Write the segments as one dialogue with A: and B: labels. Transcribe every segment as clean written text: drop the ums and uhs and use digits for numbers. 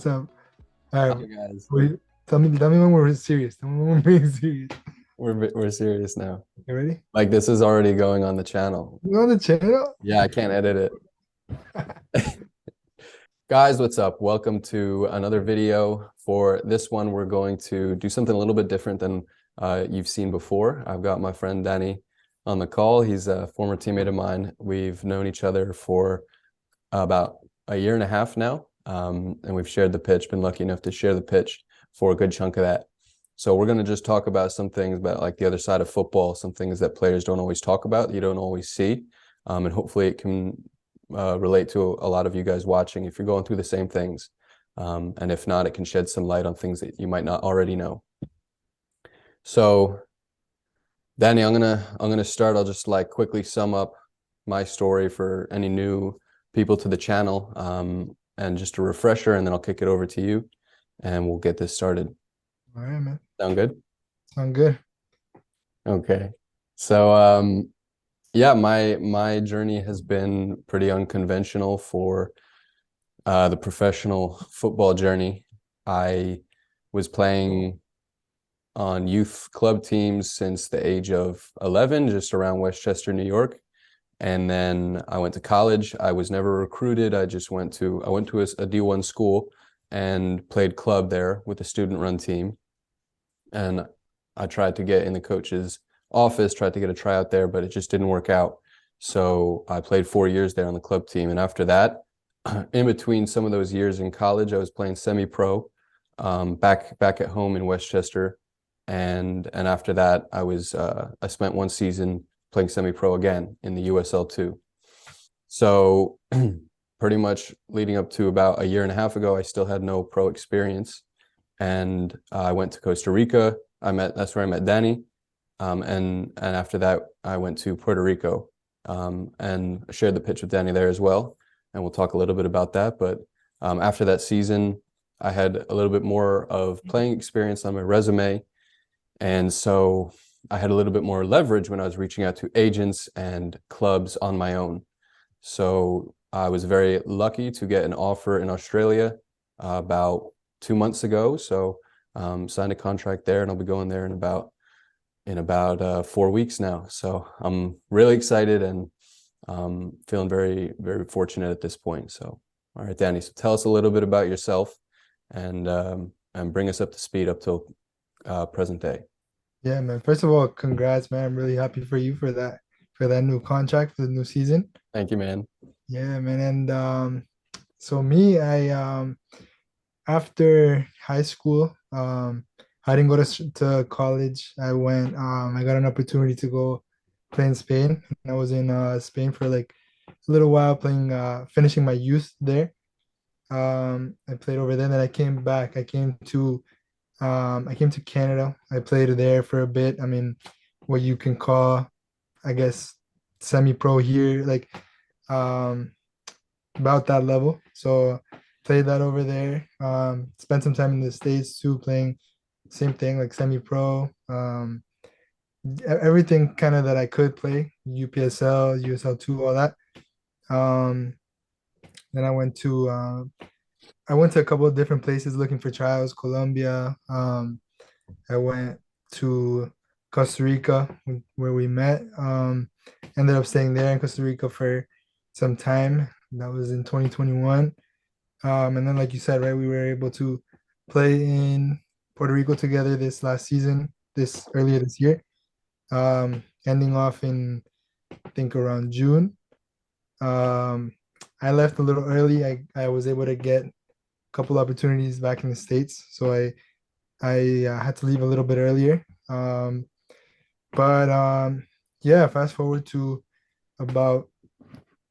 A: What's up? All
B: Hi
A: right,
B: guys,
A: tell me when we're serious. Tell me when we're being serious.
B: we're serious now.
A: You ready?
B: Like this is already going on the channel.
A: You on the channel?
B: Yeah, I can't edit it. Guys, what's up? Welcome to another video. For this one, we're going to do something a little bit different than you've seen before. I've got my friend Dani on the call. He's a former teammate of mine. We've known each other for about a year and a half now, and we've shared the pitch, been lucky enough to share the pitch for a good chunk of that. So we're going to just talk about some things about like the other side of football, some things that players don't always talk about, you don't always see, and hopefully it can relate to a lot of you guys watching if you're going through the same things. And if not, it can shed some light on things that you might not already know. So, Danny, I'm gonna start. I'll just like quickly sum up my story for any new people to the channel, and just a refresher, and then I'll kick it over to you, and we'll get this started.
A: All right, man.
B: Sound good?
A: Sound good.
B: Okay. So, yeah, my journey has been pretty unconventional for the professional football journey. I was playing on youth club teams since the age of 11, just around Westchester, New York. And then I went to college. I was never recruited. I went to a D1 school and played club there with a student-run team. And I tried to get in the coach's office, tried to get a tryout there, but it just didn't work out. So I played 4 years there on the club team. And after that, in between some of those years in college, I was playing semi-pro, back at home in Westchester. And after that, I spent one season playing semi-pro again in the USL2. So pretty much leading up to about a year and a half ago, I still had no pro experience. And I went to Costa Rica. That's where I met Dani. And after that, I went to Puerto Rico, and shared the pitch with Dani there as well. And we'll talk a little bit about that. But after that season, I had a little bit more of playing experience on my resume. And so I had a little bit more leverage when I was reaching out to agents and clubs on my own. So I was very lucky to get an offer in Australia about 2 months ago. So signed a contract there, and I'll be going there in about 4 weeks now. So I'm really excited and feeling very, very fortunate at this point. So, all right, Dani, so tell us a little bit about yourself and bring us up to speed up till present day.
A: Yeah, man. First of all, congrats, man. I'm really happy for you for that new contract for the new season.
B: Thank you, man.
A: Yeah, man. And so me, I after high school, I didn't go to college. I got an opportunity to go play in Spain. And I was in Spain for like a little while playing, finishing my youth there. I played over there, then I came back. I came to Canada. I played there for a bit. I mean, what you can call, I guess, semi-pro here, like um, about that level. So played that over there. Spent some time in the States too, playing same thing, like semi-pro. Everything kind of that I could play, UPSL, USL2, all that. Um, then I went to a couple of different places looking for trials, Colombia. I went to Costa Rica where we met. Ended up staying there in Costa Rica for some time. That was in 2021. And then, like you said, right, we were able to play in Puerto Rico together this last season, this earlier this year, ending off in, I think, around June. Um, I left a little early. I was able to get a couple opportunities back in the States. So I had to leave a little bit earlier. But yeah, fast forward to about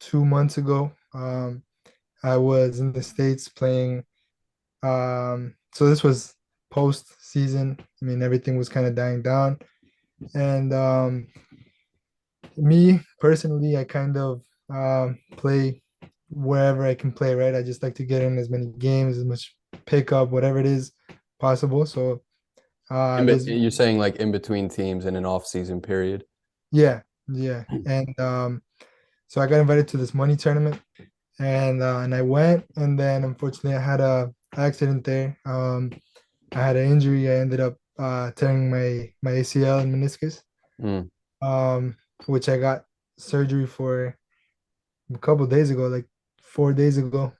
A: 2 months ago. I was in the States playing. So this was post season. I mean, everything was kind of dying down. And me personally, I kind of play wherever I can play, right? I just like to get in as many games, as much pickup, whatever it is possible. So there's
B: You're saying like in between teams in an off-season period.
A: yeah, yeah. And so I got invited to this money tournament and I went, and then unfortunately I had accident there. I had an injury. I ended up tearing my ACL and meniscus,
B: Mm.
A: um, which I got surgery for a couple days ago, like 4 days ago.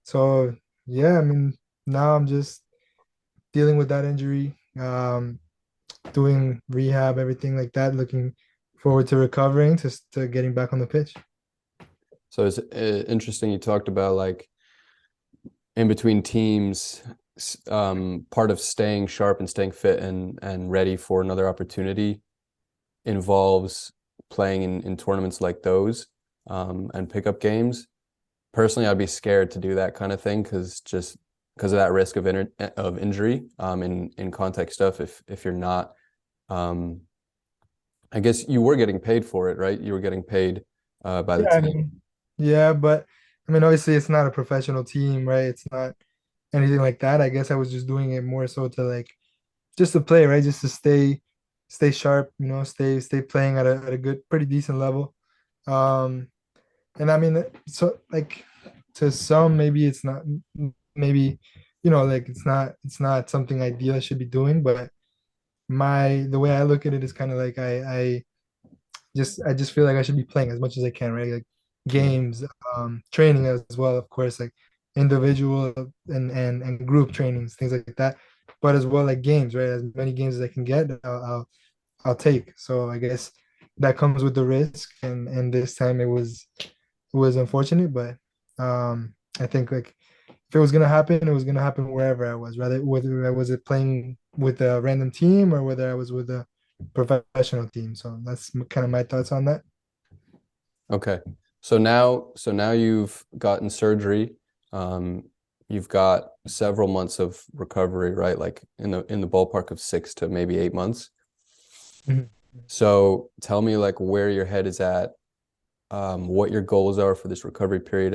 A: So yeah, I mean, now I'm just dealing with that injury, doing rehab, everything like that. Looking forward to recovering, to getting back on the pitch.
B: So it's interesting you talked about like in between teams, part of staying sharp and staying fit and ready for another opportunity involves playing in tournaments like those, and pickup games. Personally, I'd be scared to do that kind of thing because of that risk of injury, in contact stuff. If you're not, um, I guess you were getting paid for it, right? You were getting paid by the
A: Yeah, I
B: team.
A: mean, yeah, but I mean, obviously, it's not a professional team, right? It's not anything like that. I guess I was just doing it more so to like just to play, right? Just to stay sharp, stay playing at a good, pretty decent level. Um, and I mean, so like to some, maybe it's not, maybe like it's not something ideal I should be doing, but the way I look at it is kind of like I just feel like I should be playing as much as I can, right? Like
B: Yeah.
A: games, training as well, of course, like individual and group trainings, things like that. But as well like games, right? As many games as I can get, I'll take. So I guess that comes with the risk, and this time it was unfortunate, but I think like if it was gonna happen, it was gonna happen wherever I was, rather whether I was playing with a random team or whether I was with a professional team. So that's kind of my thoughts on that.
B: Okay. So now you've gotten surgery. Um, you've got several months of recovery, right? Like in the ballpark of 6 to maybe 8 months.
A: Mhm.
B: So tell me like where your head is at, what your goals are for this recovery period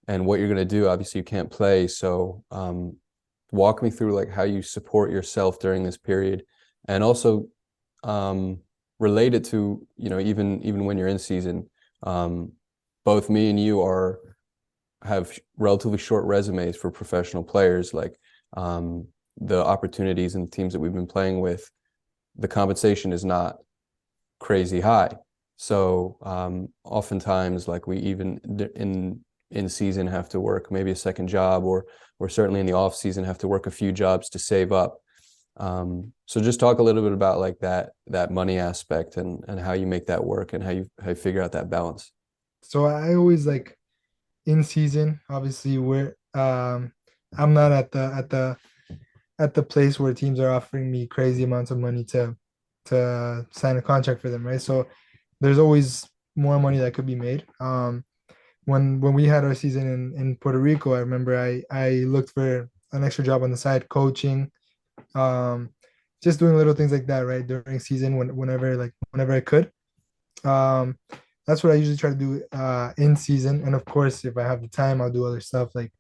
B: and what you're gonna do. Obviously, you can't play, so walk me through like how you support yourself during this period, and also um, relate it to even when you're in season. Um, Both me and you are have relatively short resumes for professional players. Like um, the opportunities and the teams that we've been playing with, the compensation is not crazy high. So oftentimes, like we even in season have to work maybe a second job, or certainly in the off season have to work a few jobs to save up. So just talk a little bit about like that money aspect and how you make that work and how you figure out that balance.
A: So I always like in season, obviously we're I'm not at the place where teams are offering me crazy amounts of money to sign a contract for them, right? So there's always more money that could be made. When we had our season in Puerto Rico, I remember I looked for an extra job on the side, coaching, um, just doing little things like that, right? During season, whenever I could. Um, that's what I usually try to do in season. And of course, if I have the time, I'll do other stuff like,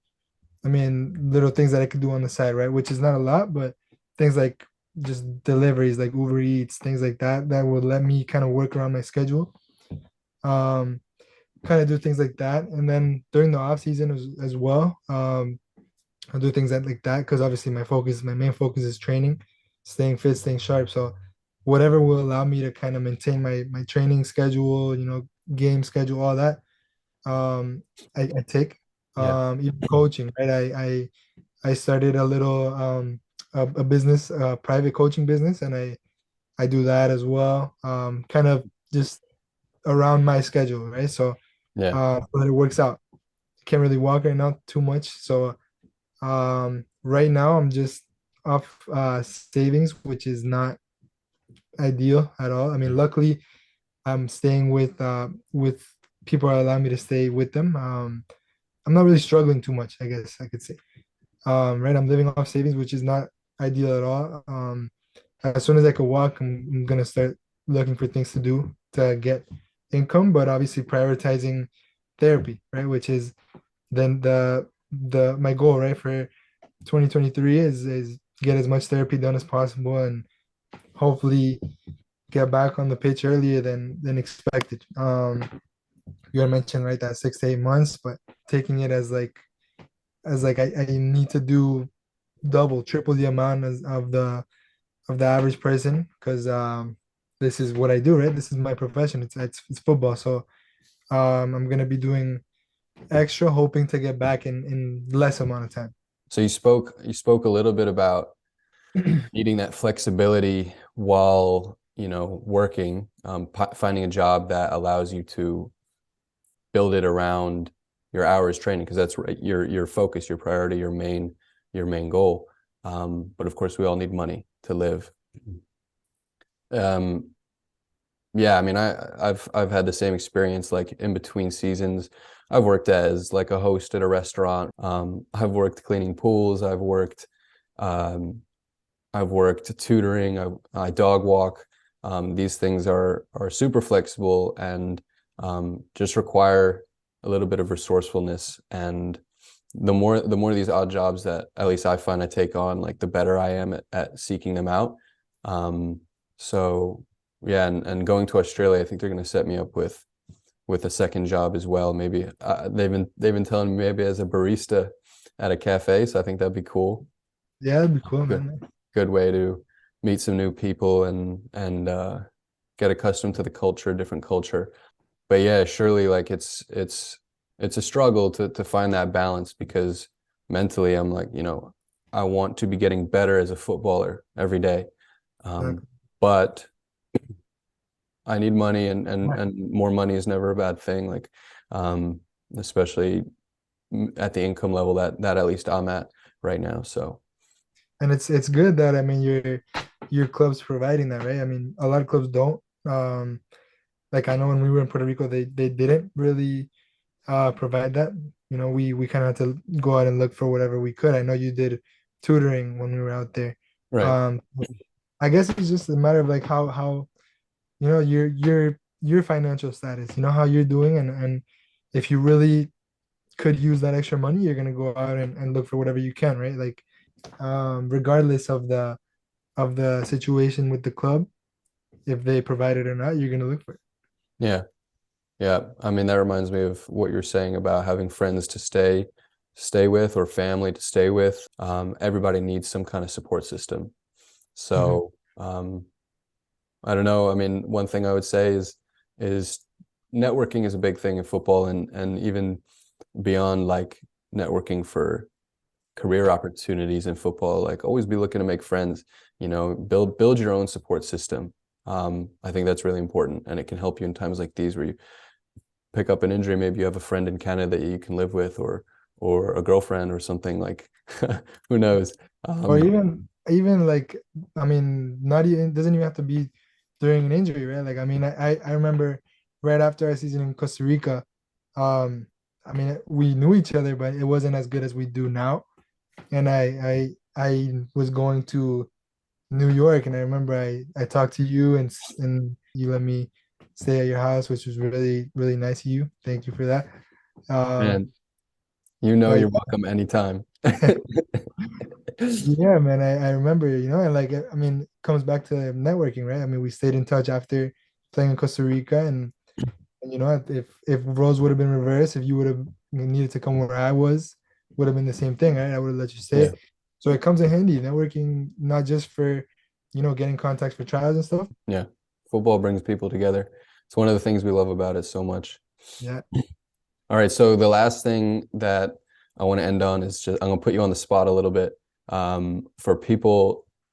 A: I mean, little things that I could do on the side, right? Which is not a lot, but things like just deliveries, like Uber Eats, things like that, that would let me kind of work around my schedule. Um, Kind of do things like that. And then during the off season as well, I'll do things like that because obviously my main focus is training, staying fit, staying sharp. So whatever will allow me to kind of maintain my training schedule, game schedule, all that, I take.
B: Yeah.
A: Even coaching, right? I started a little a business, private coaching business, and I do that as well. Kind of just around my schedule, right? So
B: Yeah.
A: but it works out. Can't really walk right now too much, so right now I'm just off savings, which is not ideal at all. I mean, luckily I'm staying with people who allow me to stay with them. I'm not really struggling too much, I guess I could say. Right, I'm living off savings, which is not ideal at all. As soon as I can walk, I'm gonna start looking for things to do to get income, but obviously prioritizing therapy, right? Which is then the my goal, right, for 2023 is get as much therapy done as possible and hopefully get back on the pitch earlier than expected. You had mentioned right that 6 to 8 months, but taking it as like as like I need to do double, triple the amount of the average person because this is what I do, right? This is my profession. It's football. So I'm gonna be doing extra, hoping to get back in less amount of time.
B: So you spoke a little bit about needing that flexibility while, working, finding a job that allows you to build it around your hours training because that's your focus, your priority, your main goal. But of course, we all need money to live. Um, yeah, I mean, I've had the same experience. Like in between seasons, I've worked as like a host at a restaurant. I've worked cleaning pools. Um, I've worked tutoring. I dog walk. These things are super flexible and just require a little bit of resourcefulness. And the more of these odd jobs that at least I find I take on, like the better I am at seeking them out. Um, so yeah, and going to Australia, I think they're going to set me up with a second job as well. Maybe they've been telling me maybe as a barista at a cafe. So I think that'd be cool.
A: Yeah, that'd be cool,
B: Good,
A: man.
B: good way to meet some new people and get accustomed to the culture, different culture. But yeah, surely like it's a struggle to find that balance because mentally I'm like, I want to be getting better as a footballer every day. Um,
A: Exactly.
B: but I need money and
A: Right.
B: and more money is never a bad thing. Like um, especially at the income level that at least I'm at right now. So
A: And it's good that I mean your club's providing that, right? I mean, a lot of clubs don't. Like I know when we were in Puerto Rico, they didn't really provide that. You know, we kind of had to go out and look for whatever we could. I know you did tutoring when we were out there.
B: right.
A: Um, I guess it's just a matter of like how you know your financial status. You know how you're doing, and if you really could use that extra money, you're gonna go out and look for whatever you can, right? Like regardless of the situation with the club, if they provide it or not, you're gonna look for it.
B: Yeah. Yeah, I mean that reminds me of what you're saying about having friends to stay with or family to stay with. Everybody needs some kind of support system.
A: Mhm.
B: So I don't know. I mean, one thing I would say is networking is a big thing in football and even beyond like networking for career opportunities in football. Like always be looking to make friends. Build your own support system. I think that's really important, and it can help you in times like these where you pick up an injury, maybe you have a friend in Canada that you can live with or a girlfriend or something like who knows.
A: Or
B: Um,
A: even like I mean, not even doesn't even have to be during an injury, right? Like I mean, I remember right after our season in Costa Rica, um, I mean we knew each other, but it wasn't as good as we do now. And I was going to New York, and I remember I talked to you and you let me stay at your house, which was really nice of you. Thank you for that. Um,
B: and you know
A: but
B: you're welcome anytime.
A: yeah, man, I remember, and like I mean, it comes back to networking, right? I mean, we stayed in touch after playing in Costa Rica, and if roles would have been reversed, if you would have needed to come where I was, would have been the same thing, right? I would have let you
B: Yeah,
A: stay. So it comes in handy, networking, not just for, getting contacts for trials and stuff.
B: yeah. Football brings people together. It's one of the things we love about it so much.
A: Yeah.
B: All right, so the last thing that I want to end on is just I'm gonna put you on the spot a little bit.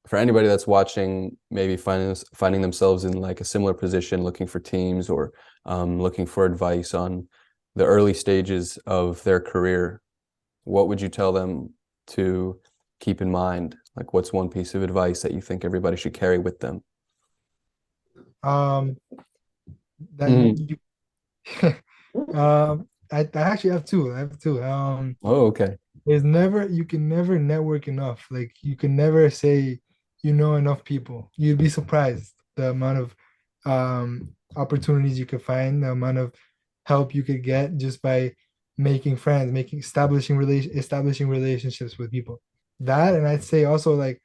B: For anybody that's watching, maybe finding themselves in like a similar position, looking for teams or looking for advice on the early stages of their career, what would you tell them to keep in mind? Like, what's one piece of advice that you think everybody should carry with them?
A: Um, that
B: Mhm.
A: you I actually have two. I have two.
B: Oh, okay.
A: You can never network enough. Like you can never say you know enough people. You'd be surprised the amount of opportunities you could find, the amount of help you could get just by making friends, making establishing relationships with people. That, and I'd say also like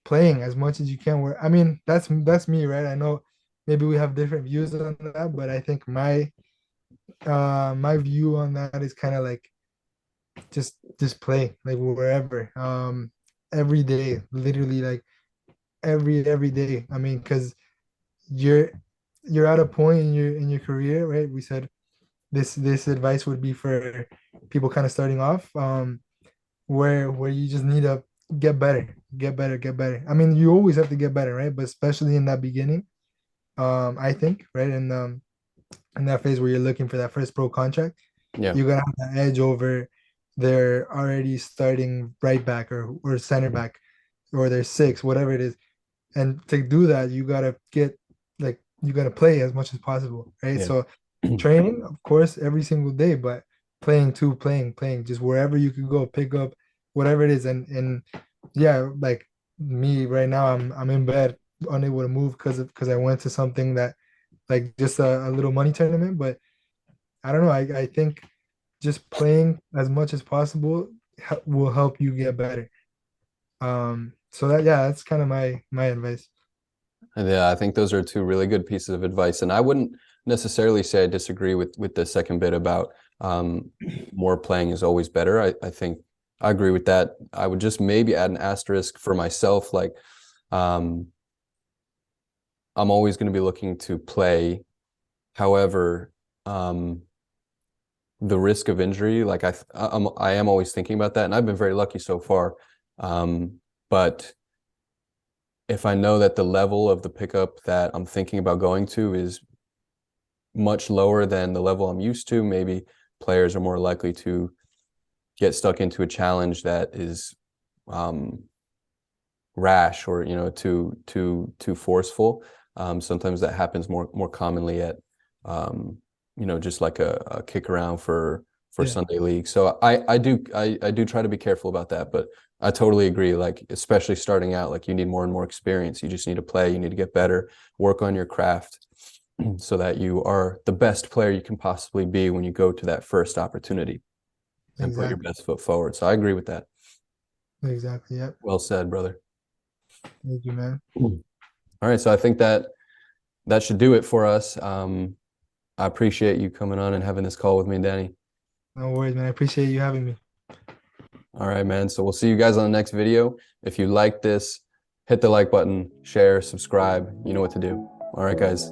A: playing as much as you can. Where I mean, that's me, right? I know maybe we have different views on that, but I think my view on that is kind of like just play like wherever. Every day, literally like every day. I mean, because you're you're at a point in your career, right? We said this advice would be for people kind of starting off, where you just need to get better, get better, get better. I mean, you always have to get better, right? But especially in that beginning, I think, right? And in that phase where you're looking for that first pro contract,
B: Yeah.
A: you're gonna have the edge over their already starting right back or center back or their six, whatever it is. And to do that, you gotta get like you gotta play as much as possible, right?
B: Yeah.
A: So training, of course, every single day, but playing too, playing, just wherever you could go, pick up whatever it is. And yeah, like me right now, I'm in bed, unable to move because I went to something that like just a little money tournament. But I don't know. I think just playing as much as possible will help you get better. So that yeah, that's kind of my advice.
B: And yeah, I think those are two really good pieces of advice. And I wouldn't necessarily say I disagree with the second bit about more playing is always better. I think I agree with that. I would just maybe add an asterisk for myself, like um, I'm always going to be looking to play. However, um, the risk of injury, like I am always thinking about that, and I've been very lucky so far. But if I know that the level of the pickup that I'm thinking about going to is much lower than the level I'm used to, maybe players are more likely to get stuck into a challenge that is um, rash or too forceful. Sometimes that happens more commonly at just like a kick around for
A: Yeah,
B: Sunday league. So I do try to be careful about that, but I totally agree. Like especially starting out, like you need more and more experience. You just need to play. You need to get better, work on your craft, so that you are the best player you can possibly be when you go to that first opportunity and put your
A: exactly.
B: best foot forward. So I agree with that.
A: Exactly. Yep.
B: Well said, brother.
A: Thank you, man.
B: All right, so I think that should do it for us. I appreciate you coming on and having this call with me, Danny.
A: No worries, man. I appreciate you having me.
B: All right, man. So we'll see you guys on the next video. If you like this, hit the like button, share, subscribe. You know what to do. All right, guys.